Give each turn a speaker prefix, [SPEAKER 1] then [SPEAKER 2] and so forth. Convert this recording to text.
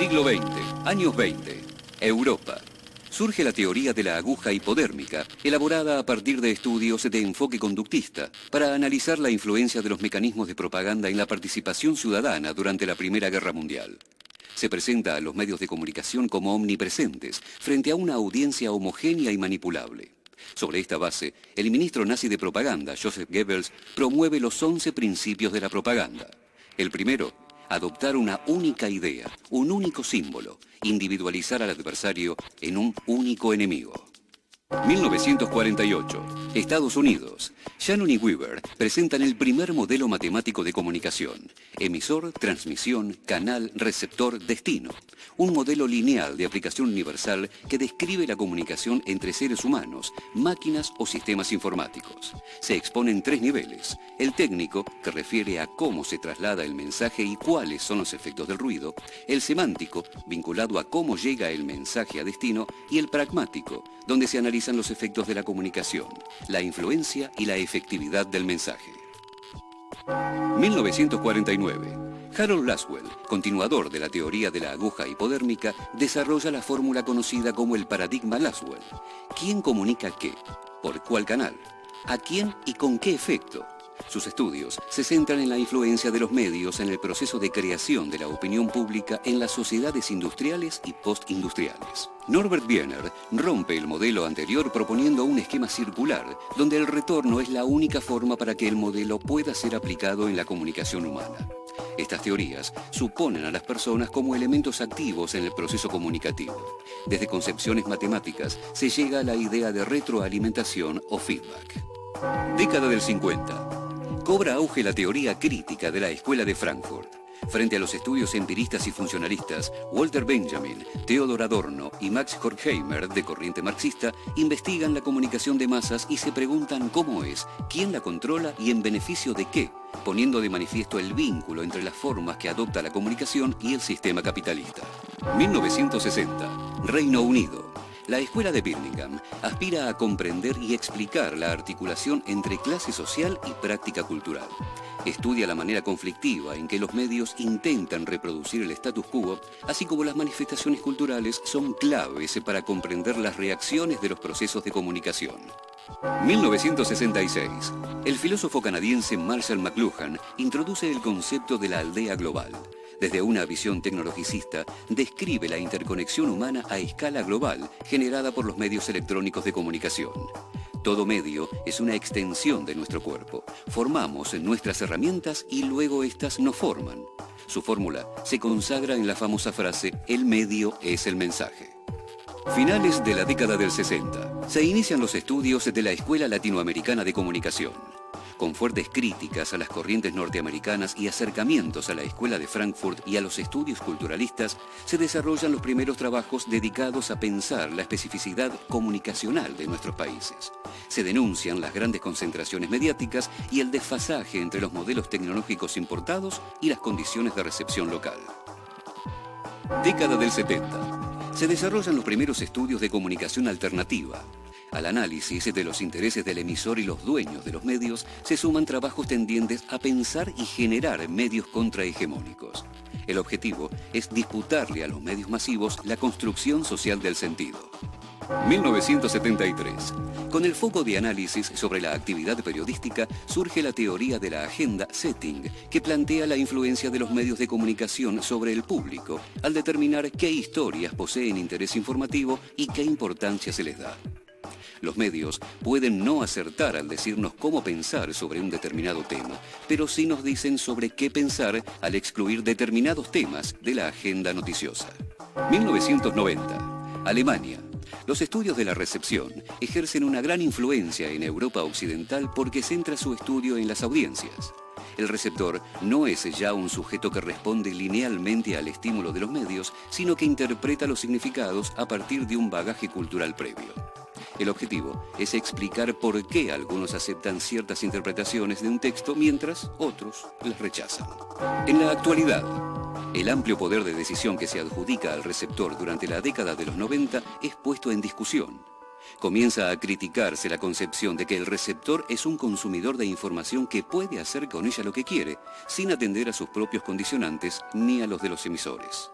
[SPEAKER 1] Siglo XX, años 20, Europa. Surge la teoría de la aguja hipodérmica, elaborada a partir de estudios de enfoque conductista, para analizar la influencia de los mecanismos de propaganda en la participación ciudadana durante la Primera Guerra Mundial. Se presenta a los medios de comunicación como omnipresentes, frente a una audiencia homogénea y manipulable. Sobre esta base, el ministro nazi de propaganda, Joseph Goebbels, promueve los 11 principios de la propaganda. El primero, adoptar una única idea, un único símbolo, individualizar al adversario en un único enemigo. 1948, Estados Unidos. Shannon y Weaver presentan el primer modelo matemático de comunicación. Emisor, transmisión, canal, receptor, destino. Un modelo lineal de aplicación universal que describe la comunicación entre seres humanos, máquinas o sistemas informáticos. Se exponen 3 niveles. El técnico, que refiere a cómo se traslada el mensaje y cuáles son los efectos del ruido. El semántico, vinculado a cómo llega el mensaje a destino. Y el pragmático, donde se analizan los efectos de la comunicación, la influencia y la efectividad del mensaje. 1949. Harold Laswell, continuador de la teoría de la aguja hipodérmica, desarrolla la fórmula conocida como el paradigma Laswell. ¿Quién comunica qué? ¿Por cuál canal? ¿A quién y con qué efecto? Sus estudios se centran en la influencia de los medios en el proceso de creación de la opinión pública en las sociedades industriales y postindustriales. Norbert Wiener rompe el modelo anterior proponiendo un esquema circular, donde el retorno es la única forma para que el modelo pueda ser aplicado en la comunicación humana. Estas teorías suponen a las personas como elementos activos en el proceso comunicativo. Desde concepciones matemáticas se llega a la idea de retroalimentación o feedback. Década del 50. Cobra auge la teoría crítica de la Escuela de Frankfurt. Frente a los estudios empiristas y funcionalistas, Walter Benjamin, Theodor Adorno y Max Horkheimer, de corriente marxista, investigan la comunicación de masas y se preguntan cómo es, quién la controla y en beneficio de qué, poniendo de manifiesto el vínculo entre las formas que adopta la comunicación y el sistema capitalista. 1960. Reino Unido. La Escuela de Birmingham aspira a comprender y explicar la articulación entre clase social y práctica cultural. Estudia la manera conflictiva en que los medios intentan reproducir el status quo, así como las manifestaciones culturales son claves para comprender las reacciones de los procesos de comunicación. 1966. El filósofo canadiense Marshall McLuhan introduce el concepto de la aldea global. Desde una visión tecnologicista, describe la interconexión humana a escala global generada por los medios electrónicos de comunicación. Todo medio es una extensión de nuestro cuerpo. Formamos nuestras herramientas y luego éstas nos forman. Su fórmula se consagra en la famosa frase, el medio es el mensaje. Finales de la década del 60. Se inician los estudios de la Escuela Latinoamericana de Comunicación. Con fuertes críticas a las corrientes norteamericanas y acercamientos a la Escuela de Frankfurt y a los estudios culturalistas, se desarrollan los primeros trabajos dedicados a pensar la especificidad comunicacional de nuestros países. Se denuncian las grandes concentraciones mediáticas y el desfasaje entre los modelos tecnológicos importados y las condiciones de recepción local. Década del 70. Se desarrollan los primeros estudios de comunicación alternativa. Al análisis de los intereses del emisor y los dueños de los medios se suman trabajos tendientes a pensar y generar medios contrahegemónicos. El objetivo es disputarle a los medios masivos la construcción social del sentido. 1973. Con el foco de análisis sobre la actividad periodística surge la teoría de la agenda setting, que plantea la influencia de los medios de comunicación sobre el público al determinar qué historias poseen interés informativo y qué importancia se les da. Los medios pueden no acertar al decirnos cómo pensar sobre un determinado tema, pero sí nos dicen sobre qué pensar al excluir determinados temas de la agenda noticiosa. 1990. Alemania. Los estudios de la recepción ejercen una gran influencia en Europa occidental porque centra su estudio en las audiencias. El receptor no es ya un sujeto que responde linealmente al estímulo de los medios, sino que interpreta los significados a partir de un bagaje cultural previo. El objetivo es explicar por qué algunos aceptan ciertas interpretaciones de un texto mientras otros las rechazan. En la actualidad, el amplio poder de decisión que se adjudica al receptor durante la década de los 90 es puesto en discusión. Comienza a criticarse la concepción de que el receptor es un consumidor de información que puede hacer con ella lo que quiere, sin atender a sus propios condicionantes ni a los de los emisores.